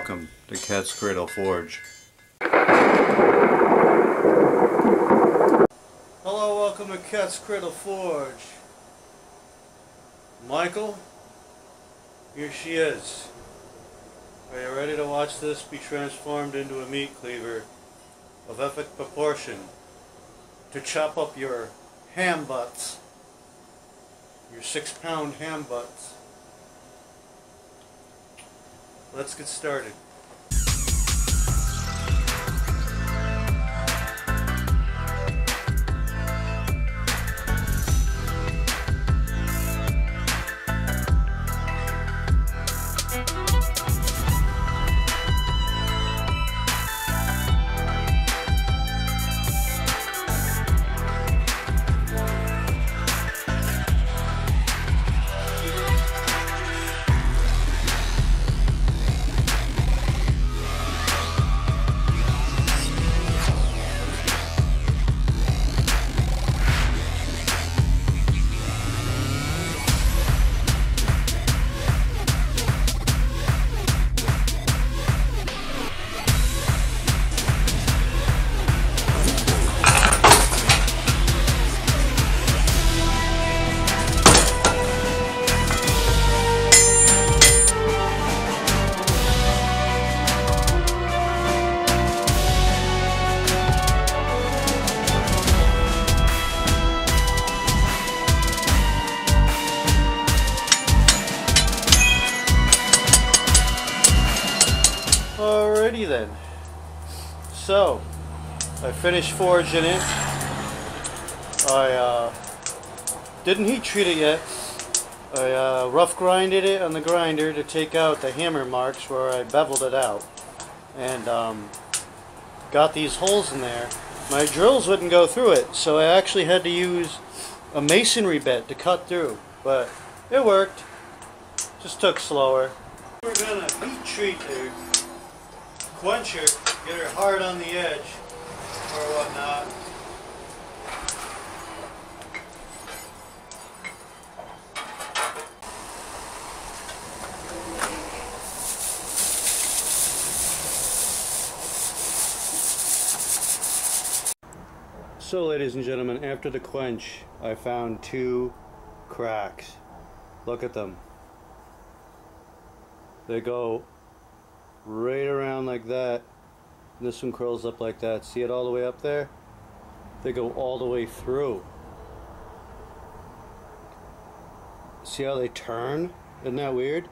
Welcome to Cradle Forge. Hello, welcome to Cradle Forge. Michael, here she is. Are you ready to watch this be transformed into a meat cleaver of epic proportion to chop up your ham butts, your 6-pound ham butts? Let's get started. Alrighty then. So, I finished forging it. I didn't heat treat it yet. I rough grinded it on the grinder to take out the hammer marks where I beveled it out. And got these holes in there. My drills wouldn't go through it, so I actually had to use a masonry bit to cut through. But it worked. Just took slower. We're gonna heat treat the quencher, get her hard on the edge or whatnot. So ladies and gentlemen, after the quench I found 2 cracks. Look at them. They go right around like that. This one curls up like that. See it all the way up there? They go all the way through. See how they turn? Isn't that weird?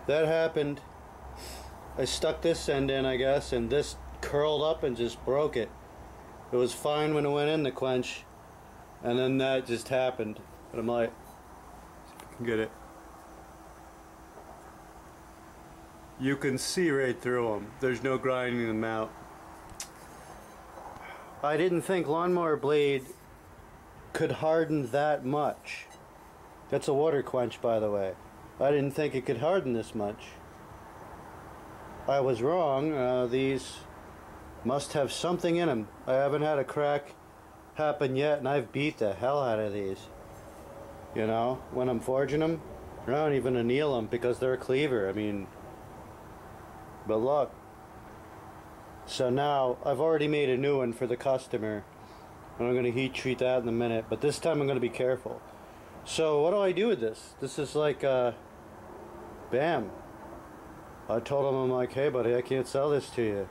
That happened. I stuck this end in, I guess, and this curled up and just broke it. It was fine when it went in the quench, and then that just happened. And I'm like, see if I can get it. You can see right through them. There's no grinding them out. I didn't think lawnmower blade could harden that much. That's a water quench, by the way. I didn't think it could harden this much. I was wrong. These must have something in them. I haven't had a crack happen yet, and I've beat the hell out of these. You know, when I'm forging them, I don't even anneal them because they're a cleaver. I mean, but look. So now I've already made a new one for the customer, and I'm going to heat treat that in a minute, but this time I'm going to be careful. So what do I do with this? This is like bam. I told him, I'm like, hey buddy, I can't sell this to you.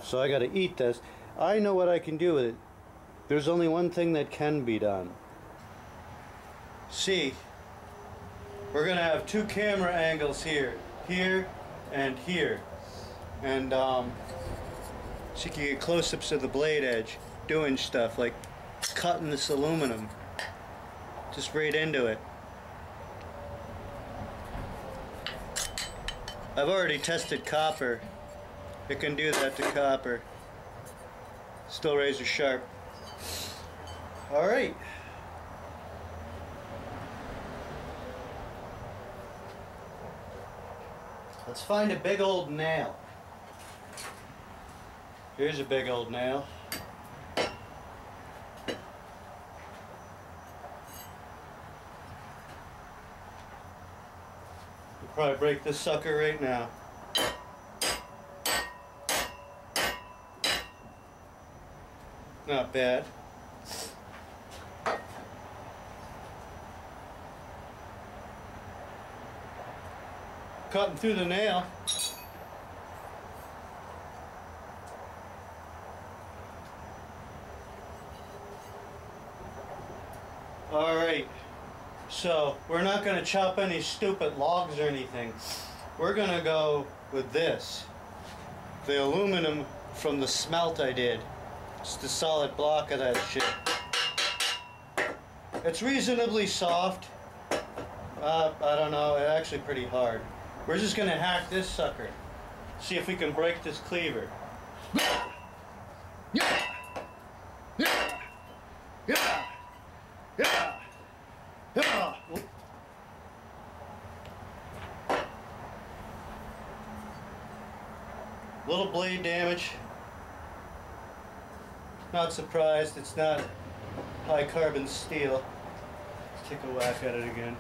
So I got to eat this. I know what I can do with it. There's only one thing that can be done. See, we're going to have 2 camera angles here. Here and here, and so you can get close-ups of the blade edge doing stuff like cutting this aluminum just right into it. I've already tested copper. It can do that to copper. Still razor sharp. Alright. Let's find a big old nail. Here's a big old nail. probably break this sucker right now. Not bad. Cutting through the nail. Alright, so we're not going to chop any stupid logs or anything. We're going to go with this. The aluminum from the smelt I did. Just a solid block of that shit. It's reasonably soft. I don't know, it's actually pretty hard. We're just going to hack this sucker. See if we can break this cleaver. Little blade damage. Not surprised, it's not high carbon steel. Let's take a whack at it again.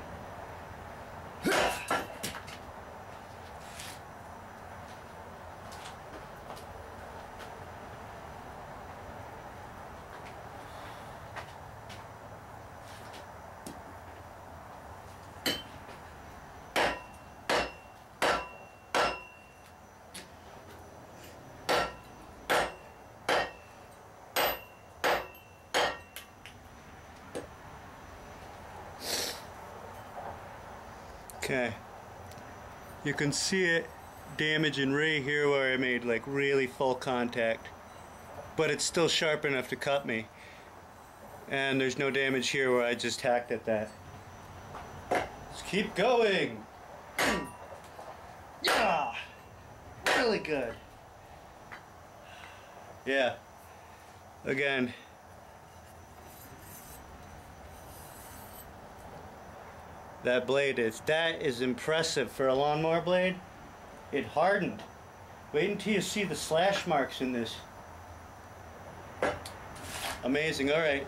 Okay, you can see it damaging right here where I made like really full contact, but it's still sharp enough to cut me, and there's no damage here where I just hacked at that. Let's keep going. Yeah, really good. Yeah, again. That blade is impressive for a lawnmower blade. It hardened. Wait until you see the slash marks in this. Amazing, alright.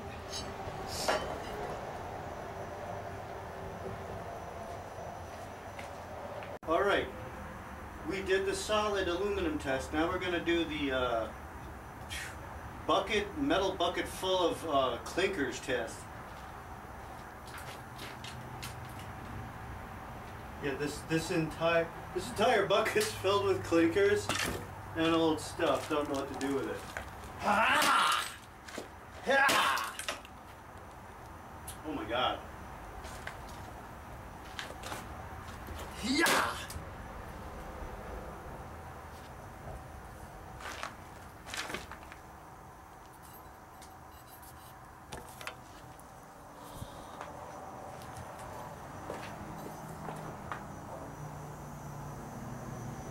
Alright, we did the solid aluminum test. Now we're going to do the metal bucket full of clinkers test. Yeah, this entire bucket's filled with clinkers and old stuff. Don't know what to do with it. Ah! Ah! Oh my god. Yeah!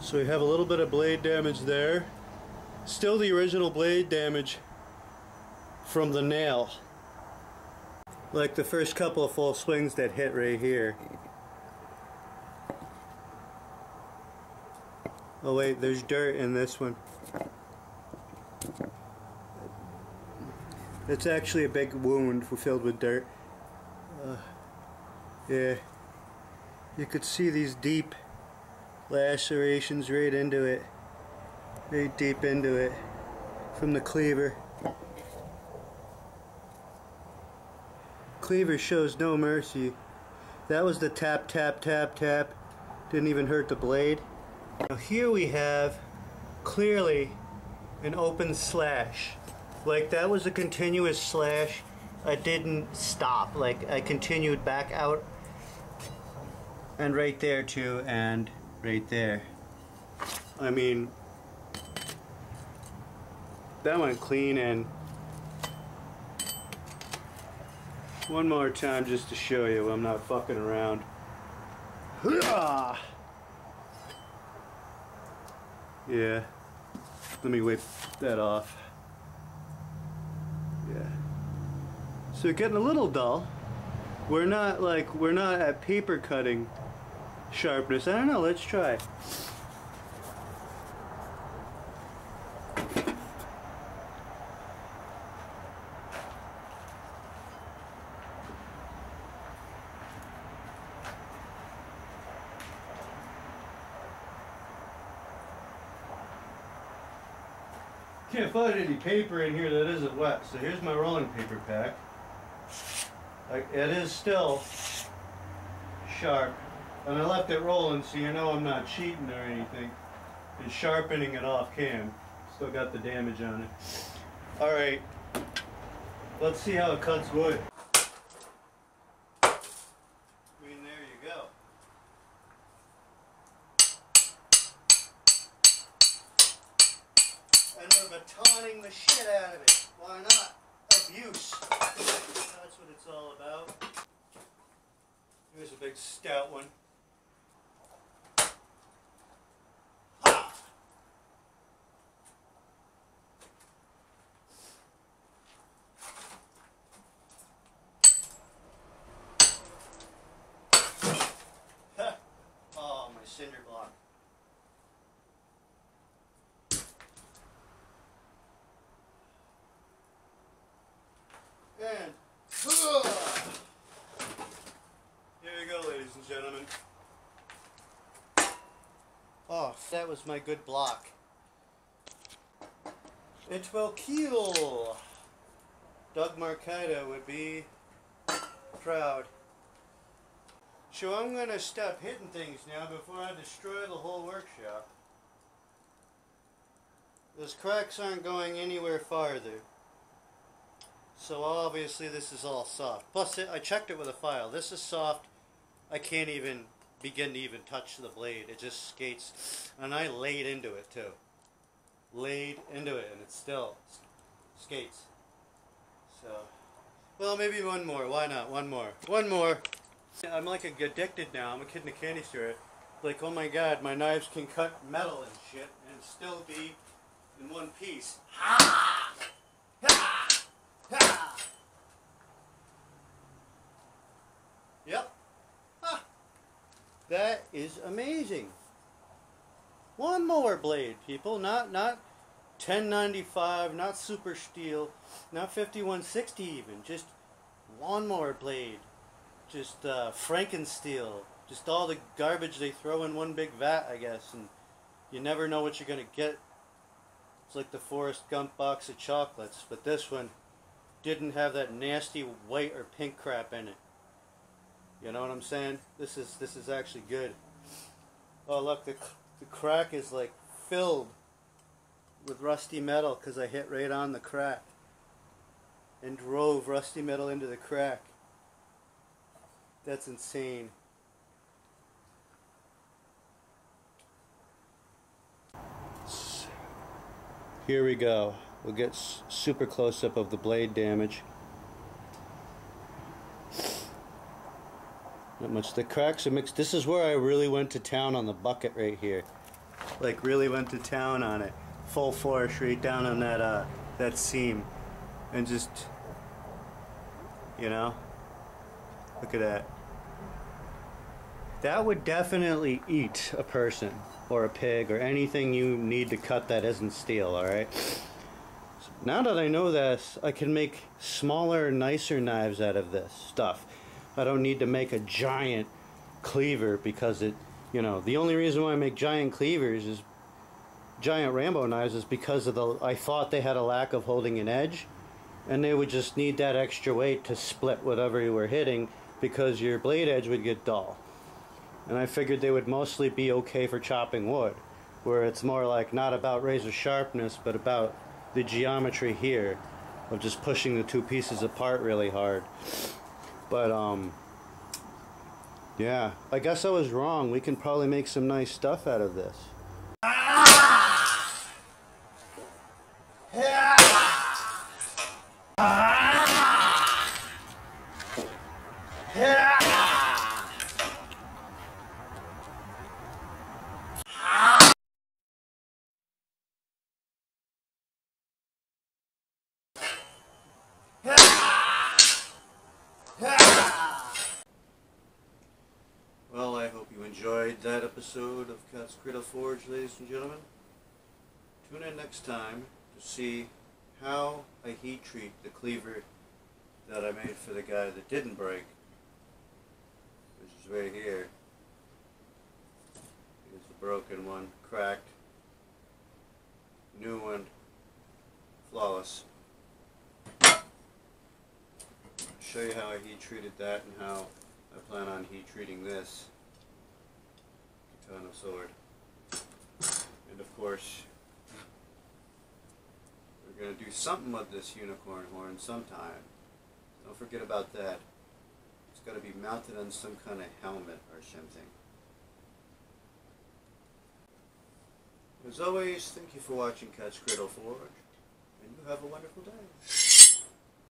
So we have a little bit of blade damage there. Still the original blade damage from the nail. Like the first couple of full swings that hit right here. Oh wait, there's dirt in this one. It's actually a big wound filled with dirt. Yeah, you could see these deep lacerations right into it, right deep into it from the cleaver. Cleaver shows no mercy. That was the tap, tap, tap, tap. Didn't even hurt the blade. Now here we have clearly an open slash. Like that was a continuous slash. I didn't stop. Like I continued back out, and right there too, and right there. I mean, that went clean in. One more time just to show you I'm not fucking around. Yeah. Let me wipe that off. Yeah. So getting a little dull. We're not at paper cutting sharpness. I don't know, let's try. can't find any paper in here that isn't wet, so here's my rolling paper pack. It is still sharp, and I left it rolling so you know I'm not cheating or anything and sharpening it off cam. Still got the damage on it. Alright, let's see how it cuts wood. I mean, there you go. And we're batoning the shit out of it. Why not? Abuse. That's what it's all about. Here's a big stout one. Ha! Oh, my cinder block. And here you go, ladies and gentlemen. Oh, that was my good block. It will kill. Doug Marcaida would be proud. So I'm gonna stop hitting things now before I destroy the whole workshop. Those cracks aren't going anywhere farther. So obviously this is all soft. Plus I checked it with a file. This is soft. I can't even begin to even touch the blade. It just skates. And I laid into it too. Laid into it and it still skates. So, well, maybe one more. Why not? One more. One more. I'm like addicted now. I'm a kid in a candy store. Like, oh my god, my knives can cut metal and shit and still be in one piece. Ha! Ha! Ha! Yep. Ah. That is amazing. One more blade, people. Not 1095, not super steel, not 5160 even. Just one more blade. Just Frankensteel. Just all the garbage they throw in one big vat, I guess. And you never know what you're going to get. It's like the Forrest Gump box of chocolates. But this one didn't have that nasty white or pink crap in it. You know what I'm saying? This is actually good. Oh look, the crack is like filled with rusty metal because I hit right on the crack and drove rusty metal into the crack. That's insane. Here we go. We'll get super close up of the blade damage. Not much. The cracks are mixed. This is where I really went to town on the bucket right here. Like really went to town on it. Full force right down on that seam. And just, you know, look at that. That would definitely eat a person or a pig or anything you need to cut that isn't steel, alright? So now that I know this, I can make smaller, nicer knives out of this stuff. I don't need to make a giant cleaver because it, you know, the only reason why I make giant cleavers is giant Rambo knives is because of I thought they had a lack of holding an edge and they would just need that extra weight to split whatever you were hitting because your blade edge would get dull. And I figured they would mostly be okay for chopping wood, where it's more like not about razor sharpness but about the geometry here of just pushing the two pieces apart really hard. But yeah, I guess I was wrong. We can probably make some nice stuff out of this. Well, I hope you enjoyed that episode of Cradle Forge, ladies and gentlemen. Tune in next time to see how I heat treat the cleaver that I made for the guy that didn't break, which is right here. Here's the broken one, cracked, new one, flawless. Show you how I heat treated that and how I plan on heat treating this katana sword. And of course, we're going to do something with this unicorn horn sometime. Don't forget about that. It's got to be mounted on some kind of helmet or something. As always, thank you for watching Cradle Forge, and you have a wonderful day.